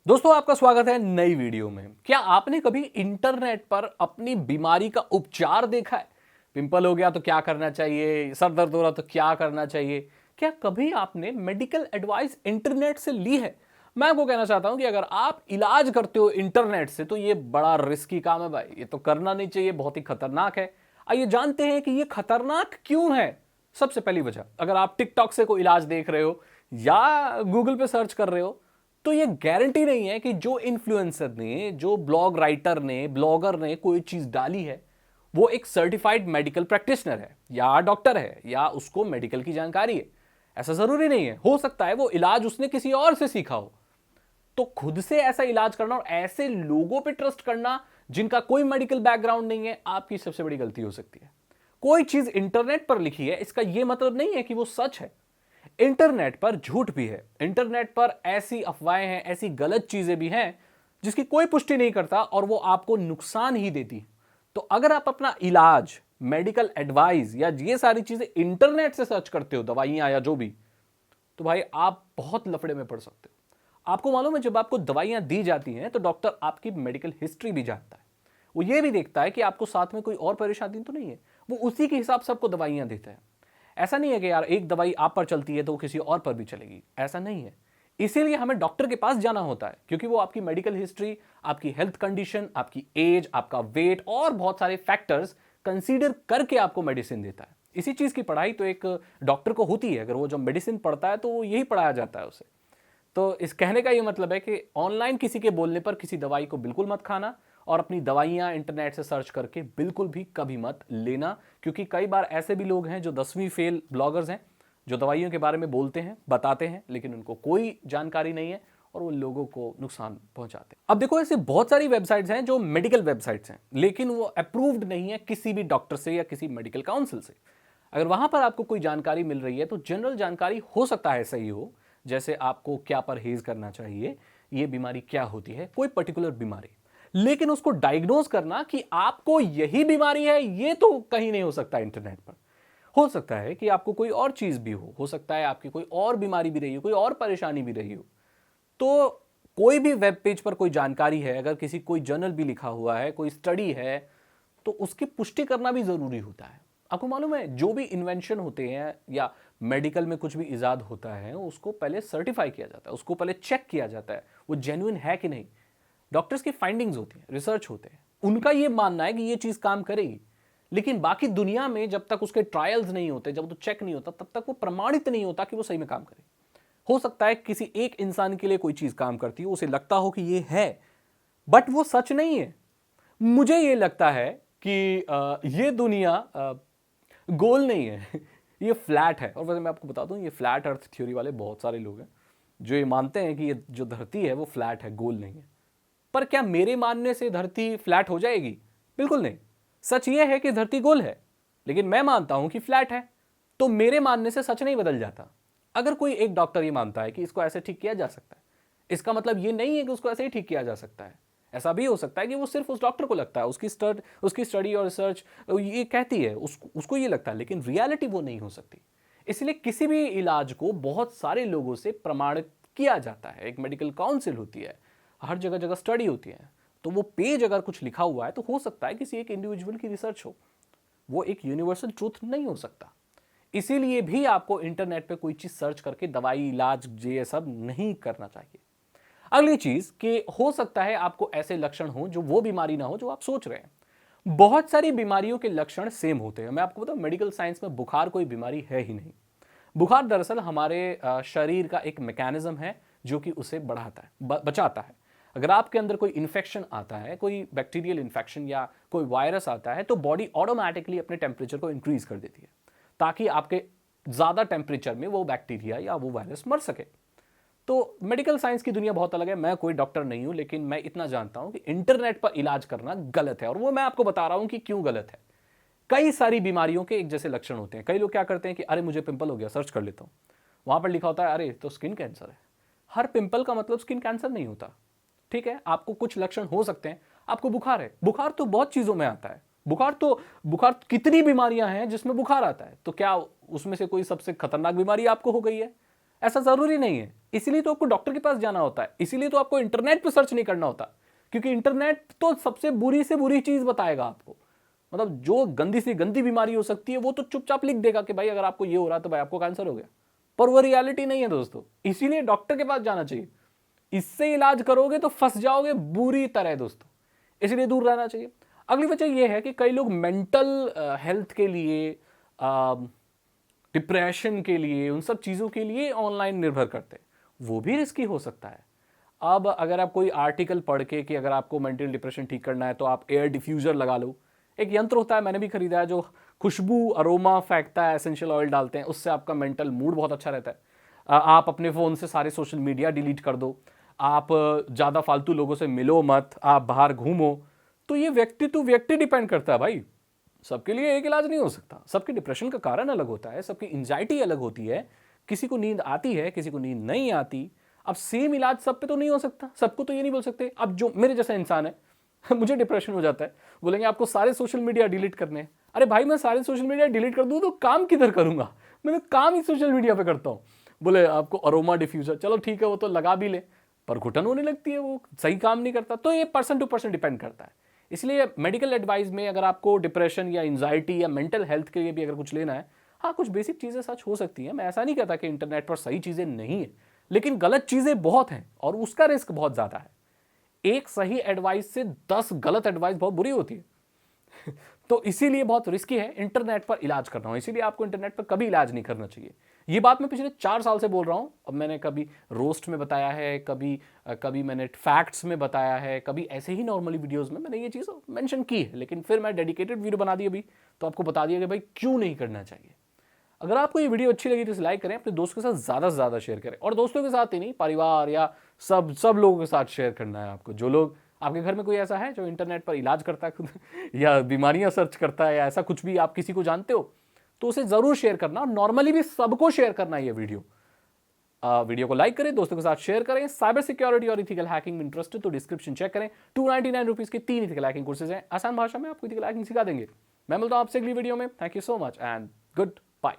दोस्तों आपका स्वागत है नई वीडियो में। क्या आपने कभी इंटरनेट पर अपनी बीमारी का उपचार देखा है? पिंपल हो गया तो क्या करना चाहिए, सर दर्द हो रहा तो क्या करना चाहिए? क्या कभी आपने मेडिकल एडवाइस इंटरनेट से ली है? मैं आपको कहना चाहता हूं कि अगर आप इलाज करते हो इंटरनेट से तो ये बड़ा रिस्की काम है भाई, ये तो करना नहीं चाहिए, बहुत ही खतरनाक है। आइए जानते हैं कि ये खतरनाक क्यों है। सबसे पहली वजह, अगर आप टिकटॉक से कोई इलाज देख रहे हो या गूगल पे सर्च कर रहे हो तो ये गारंटी नहीं है कि जो इन्फ्लुएंसर ने, जो ब्लॉग राइटर ने, ब्लॉगर ने कोई चीज डाली है वो एक सर्टिफाइड मेडिकल प्रैक्टिशनर है या डॉक्टर है या उसको मेडिकल की जानकारी है। ऐसा जरूरी नहीं है, हो सकता है वो इलाज उसने किसी और से सीखा हो। तो खुद से ऐसा इलाज करना और ऐसे लोगों पे ट्रस्ट करना जिनका कोई मेडिकल बैकग्राउंड नहीं है, आपकी सबसे बड़ी गलती हो सकती है। कोई चीज इंटरनेट पर लिखी है इसका यह मतलब नहीं है कि वो सच है। इंटरनेट पर झूठ भी है, इंटरनेट पर ऐसी अफवाहें हैं, ऐसी गलत चीजें भी हैं जिसकी कोई पुष्टि नहीं करता और वो आपको नुकसान ही देती। तो अगर आप अपना इलाज, मेडिकल एडवाइस या ये सारी चीजें इंटरनेट से सर्च करते हो, दवाइयां या जो भी, तो भाई आप बहुत लफड़े में पड़ सकते हो। आपको मालूम है जब आपको दवाइयां दी जाती हैं तो डॉक्टर आपकी मेडिकल हिस्ट्री भी जानता है। वो ये भी देखता है कि आपको साथ में कोई और परेशानी तो नहीं है। वो उसी के हिसाब से आपको दवाइयां देता है। ऐसा नहीं है कि यार एक दवाई आप पर चलती है तो किसी और पर भी चलेगी, ऐसा नहीं है। इसीलिए हमें डॉक्टर के पास जाना होता है क्योंकि वो आपकी मेडिकल हिस्ट्री, आपकी हेल्थ कंडीशन, आपकी एज, आपका वेट और बहुत सारे फैक्टर्स कंसीडर करके आपको मेडिसिन देता है। इसी चीज की पढ़ाई तो एक डॉक्टर को होती है। अगर वो जो मेडिसिन पढ़ता है तो वो यही पढ़ाया जाता है उसे। तो इस कहने का ये मतलब है कि ऑनलाइन किसी के बोलने पर किसी दवाई को बिल्कुल मत खाना और अपनी दवाइयां इंटरनेट से सर्च करके बिल्कुल भी कभी मत लेना। क्योंकि कई बार ऐसे भी लोग हैं जो 10वीं फेल ब्लॉगर्स हैं, जो दवाइयों के बारे में बोलते हैं, बताते हैं, लेकिन उनको कोई जानकारी नहीं है और वो लोगों को नुकसान पहुंचाते हैं। अब देखो, ऐसे बहुत सारी वेबसाइट्स हैं जो मेडिकल वेबसाइट्स हैं, लेकिन वो अप्रूव्ड नहीं है किसी भी डॉक्टर से या किसी मेडिकल काउंसिल से। अगर वहां पर आपको कोई जानकारी मिल रही है तो जनरल जानकारी हो सकता है सही हो, जैसे आपको क्या परहेज करना चाहिए, ये बीमारी क्या होती है, कोई पर्टिकुलर बीमारी। लेकिन उसको डायग्नोज करना कि आपको यही बीमारी है, ये तो कहीं नहीं हो सकता इंटरनेट पर। हो सकता है कि आपको कोई और चीज भी हो सकता है आपकी कोई और बीमारी भी रही हो, कोई और परेशानी भी रही हो। तो कोई भी वेब पेज पर कोई जानकारी है, अगर किसी कोई जर्नल भी लिखा हुआ है, कोई स्टडी है, तो उसकी पुष्टि करना भी जरूरी होता है। आपको मालूम है जो भी इन्वेंशन होते हैं या मेडिकल में कुछ भी इजाद होता है उसको पहले सर्टिफाई किया जाता है, उसको पहले चेक किया जाता है वो जेन्युइन है कि नहीं। डॉक्टर्स की फाइंडिंग्स होती हैं, रिसर्च होते हैं, उनका ये मानना है कि ये चीज काम करेगी। लेकिन बाकी दुनिया में जब तक उसके ट्रायल्स नहीं होते, जब तो चेक नहीं होता, तब तक वो प्रमाणित नहीं होता कि वो सही में काम करे। हो सकता है किसी एक इंसान के लिए कोई चीज काम करती है, उसे लगता हो कि ये है, बट वो सच नहीं है। मुझे ये लगता है कि ये दुनिया गोल नहीं है ये फ्लैट है। और वैसे मैं आपको बता दूं, ये फ्लैट अर्थ थ्योरी वाले बहुत सारे लोग हैं जो ये मानते हैं कि ये जो धरती है वो फ्लैट है, गोल नहीं है। पर क्या मेरे मानने से धरती फ्लैट हो जाएगी? बिल्कुल नहीं। सच यह है कि धरती गोल है, लेकिन मैं मानता हूं कि फ्लैट है, तो मेरे मानने से सच नहीं बदल जाता। अगर कोई एक डॉक्टर ये मानता है कि इसको ऐसे ठीक किया जा सकता है, इसका मतलब ये नहीं है कि उसको ऐसे ही ठीक किया जा सकता है। ऐसा भी हो सकता है कि वो सिर्फ उस डॉक्टर को लगता है, उसकी स्टडी और रिसर्च ये कहती है, उसको ये लगता है, लेकिन रियलिटी वो नहीं हो सकती। इसलिए किसी भी इलाज को बहुत सारे लोगों से प्रमाणित किया जाता है, एक मेडिकल काउंसिल होती है, हर जगह जगह स्टडी होती है। तो वो पेज अगर कुछ लिखा हुआ है तो हो सकता है किसी एक इंडिविजुअल की रिसर्च हो, वो एक यूनिवर्सल ट्रूथ नहीं हो सकता। इसीलिए भी आपको इंटरनेट पे कोई चीज सर्च करके दवाई, इलाज, ये सब नहीं करना चाहिए। अगली चीज कि हो सकता है आपको ऐसे लक्षण हो जो वो बीमारी ना हो जो आप सोच रहे हैं। बहुत सारी बीमारियों के लक्षण सेम होते हैं। मैं आपको बताऊं, मेडिकल साइंस में बुखार कोई बीमारी है ही नहीं। बुखार दरअसल हमारे शरीर का एक मैकेनिज्म है जो कि उसे बढ़ाता है, बचाता है। अगर आपके अंदर कोई इन्फेक्शन आता है, कोई बैक्टीरियल इन्फेक्शन या कोई वायरस आता है, तो बॉडी ऑटोमेटिकली अपने टेम्परेचर को इंक्रीज कर देती है ताकि आपके ज्यादा टेम्परेचर में वो बैक्टीरिया या वो वायरस मर सके। तो मेडिकल साइंस की दुनिया बहुत अलग है। मैं कोई डॉक्टर नहीं हूं, लेकिन मैं इतना जानता हूं कि इंटरनेट पर इलाज करना गलत है, और वो मैं आपको बता रहा हूं कि क्यों गलत है। कई सारी बीमारियों के एक जैसे लक्षण होते हैं। कई लोग क्या करते हैं कि अरे मुझे पिंपल हो गया, सर्च कर लेता हूं, वहां पर लिखा होता है अरे तो स्किन कैंसर है। हर पिंपल का मतलब स्किन कैंसर नहीं होता। ठीक है, आपको कुछ लक्षण हो सकते हैं। आपको बुखार है, बुखार तो बहुत चीजों में आता है। बुखार कितनी बीमारियां हैं जिसमें बुखार आता है, तो क्या उसमें से कोई सबसे खतरनाक बीमारी आपको हो गई है? ऐसा जरूरी नहीं है। इसीलिए तो आपको डॉक्टर के पास जाना होता है, इसीलिए तो आपको इंटरनेट पर सर्च नहीं करना होता, क्योंकि इंटरनेट तो सबसे बुरी से बुरी चीज बताएगा आपको। मतलब जो गंदी से गंदी बीमारी हो सकती है वो तो चुपचाप लिख देगा कि भाई अगर आपको ये हो रहा है तो भाई आपको कैंसर हो गया, पर वो रियलिटी नहीं है दोस्तों। इसीलिए डॉक्टर के पास जाना चाहिए। इससे इलाज करोगे तो फंस जाओगे बुरी तरह दोस्तों, इसलिए दूर रहना चाहिए। अगली वजह यह है कि कई लोग मेंटल हेल्थ के लिए, डिप्रेशन के लिए, उन सब चीज़ों के लिए ऑनलाइन निर्भर करते हैं। वो भी रिस्की हो सकता है। अब अगर आप कोई आर्टिकल पढ़ के कि अगर आपको मेंटल डिप्रेशन ठीक करना है तो आप एयर डिफ्यूजर लगा लो। एक यंत्र होता है, मैंने भी खरीदा है, जो खुशबू अरोमा फेंकता है, एसेंशियल ऑयल डालते हैं, उससे आपका मेंटल मूड बहुत अच्छा रहता है। आप अपने फ़ोन से सारे सोशल मीडिया डिलीट कर दो, आप ज़्यादा फालतू लोगों से मिलो मत, आप बाहर घूमो। तो ये व्यक्ति टू व्यक्ति डिपेंड करता है भाई, सबके लिए एक इलाज नहीं हो सकता। सबके डिप्रेशन का कारण अलग होता है, सबकी एंजाइटी अलग होती है, किसी को नींद आती है, किसी को नींद नहीं आती। अब सेम इलाज सब पे तो नहीं हो सकता, सबको तो ये नहीं बोल सकते। अब जो मेरे जैसा इंसान है मुझे डिप्रेशन हो जाता है, बोलेंगे आपको सारे सोशल मीडिया डिलीट करने हैं। अरे भाई मैं सारे सोशल मीडिया डिलीट कर दूं तो काम किधर करूंगा, मैं तो काम ही सोशल मीडिया पे करता हूं। बोले आपको अरोमा डिफ्यूजर, चलो ठीक है वो तो लगा भी ले, पर घुटन होने लगती है, वो सही काम नहीं करता। तो ये पर्सन टू पर्सन डिपेंड करता है। इसलिए मेडिकल एडवाइस में अगर आपको डिप्रेशन या एंजाइटी या मेंटल हेल्थ के लिए भी अगर कुछ लेना है, हाँ कुछ बेसिक चीज़ें सच हो सकती हैं। मैं ऐसा नहीं कहता कि इंटरनेट पर सही चीज़ें नहीं है, लेकिन गलत चीज़ें बहुत हैं और उसका रिस्क बहुत ज़्यादा है। एक सही एडवाइस से 10 गलत एडवाइस बहुत बुरी होती है तो इसीलिए बहुत रिस्की है इंटरनेट पर इलाज करना। इसीलिए आपको इंटरनेट पर कभी इलाज नहीं करना चाहिए। ये बात मैं पिछले 4 साल से बोल रहा हूं। अब मैंने कभी रोस्ट में बताया है, कभी मैंने फैक्ट्स में बताया है, कभी ऐसे ही नॉर्मली वीडियोस में मैंने ये चीज़ मेंशन की है, लेकिन फिर मैं डेडिकेटेड वीडियो बना दी अभी, तो आपको बता दिया कि भाई क्यों नहीं करना चाहिए। अगर आपको ये वीडियो अच्छी लगी तो इसे लाइक करें, अपने दोस्तों के साथ ज़्यादा से ज़्यादा शेयर करें, और दोस्तों के साथ ही नहीं, परिवार या सब लोगों के साथ शेयर करना है आपको। जो लोग आपके घर में कोई ऐसा है जो इंटरनेट पर इलाज करता है खुद या बीमारियां सर्च करता है या ऐसा कुछ भी आप किसी को जानते हो, तो उसे ज़रूर शेयर करना। और नॉर्मली भी सबको शेयर करना है ये वीडियो। वीडियो को लाइक करें, दोस्तों के साथ शेयर करें। साइबर सिक्योरिटी और इथिकल हैकिंग में इंटरेस्टेड तो डिस्क्रिप्शन चेक करें। 299 रुपीज़ के 3 इथिकल हैकिंग कोर्सेज हैं, आसान भाषा में आपको इथिकल हैकिंग सिखा देंगे। मैं मिलता हूं आपसे अगली वीडियो में। Thank you so much and good bye.